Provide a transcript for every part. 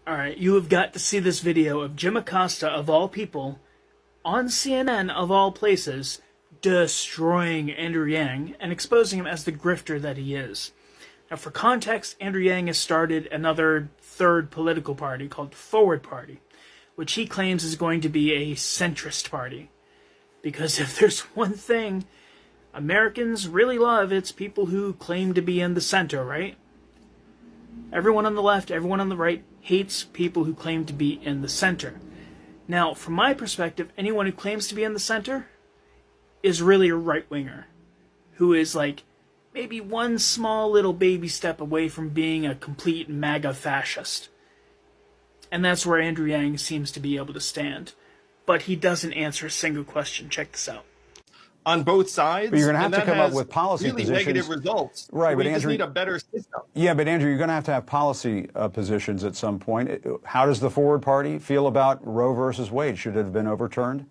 Alright, you have got to see this video of Jim Acosta, of all people, on CNN, of all places, destroying Andrew Yang and exposing him as the grifter that he is. Now, for context, Andrew Yang has started another third political party called Forward Party, which he claims is going to be a centrist party. Because if there's one thing Americans really love, it's people who claim to be in the center, right? Everyone on the left, everyone on the right hates people who claim to be in the center. Now, from my perspective, anyone who claims to be in the center is really a right-winger, who is like maybe one small little baby step away from being a complete MAGA fascist. And that's where Andrew Yang seems to be able to stand. But he doesn't answer a single question. Check this out. On both sides, but you're going to have to come up with policy really positions. Negative results. Right, we but just Andrew, need a better system. Yeah, but Andrew, you're going to have policy positions at some point. How does the Forward Party feel about Roe versus Wade? Should it have been overturned?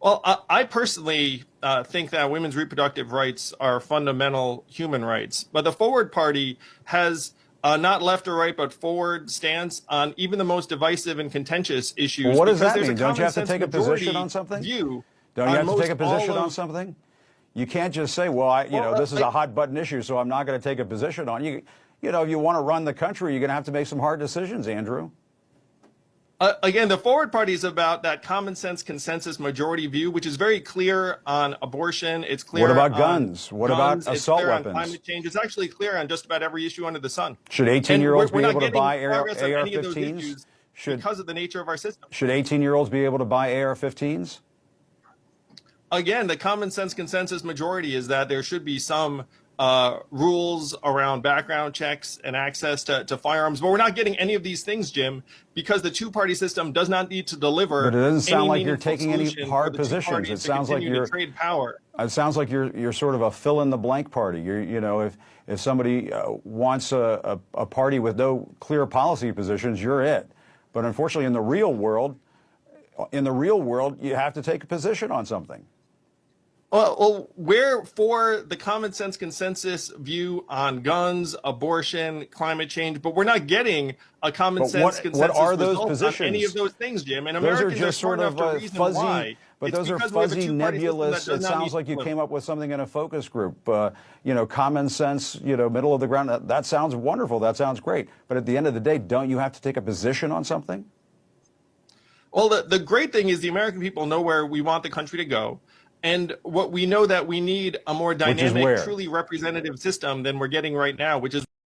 Well, I personally think that women's reproductive rights are fundamental human rights. But the Forward Party has not left or right, but forward stance on even the most divisive and contentious issues. Well, what does that mean? Don't you have to take a position on something? Don't you have to take a position on something? You can't just say, well, this is a hot button issue, so I'm not going to take a position on it. You know, if you want to run the country, you're going to have to make some hard decisions, Andrew. Again, the Forward Party is about that common sense consensus majority view, which is very clear on abortion. It's clear. What about guns? What about assault weapons? On climate change. It's actually clear on just about every issue under the sun. Should 18-year-olds be able to buy AR-15s? Because of the nature of our system. Should 18-year-olds be able to buy AR-15s? Again, the common sense consensus majority is that there should be some rules around background checks and access to firearms. But we're not getting any of these things, Jim, because the two-party system does not need to deliver. But it doesn't sound like you're taking any hard positions. It sounds like you're trade power. It sounds like you're sort of a fill-in-the-blank party. You know, if somebody wants a party with no clear policy positions, you're it. But unfortunately, in the real world, you have to take a position on something. Well, we're for the common sense consensus view on guns, abortion, climate change, but we're not getting a common sense consensus what are those result positions? on any of those things, Jim. And those Americans are just sort of fuzzy, but those are fuzzy, nebulous. It sounds like you came up with something in a focus group. You know, common sense, you know, middle of the ground. That sounds wonderful. That sounds great. But at the end of the day, don't you have to take a position on something? Well, the great thing is the American people know where we want the country to go. And what we know that we need a more dynamic, truly representative system than we're getting right now, which is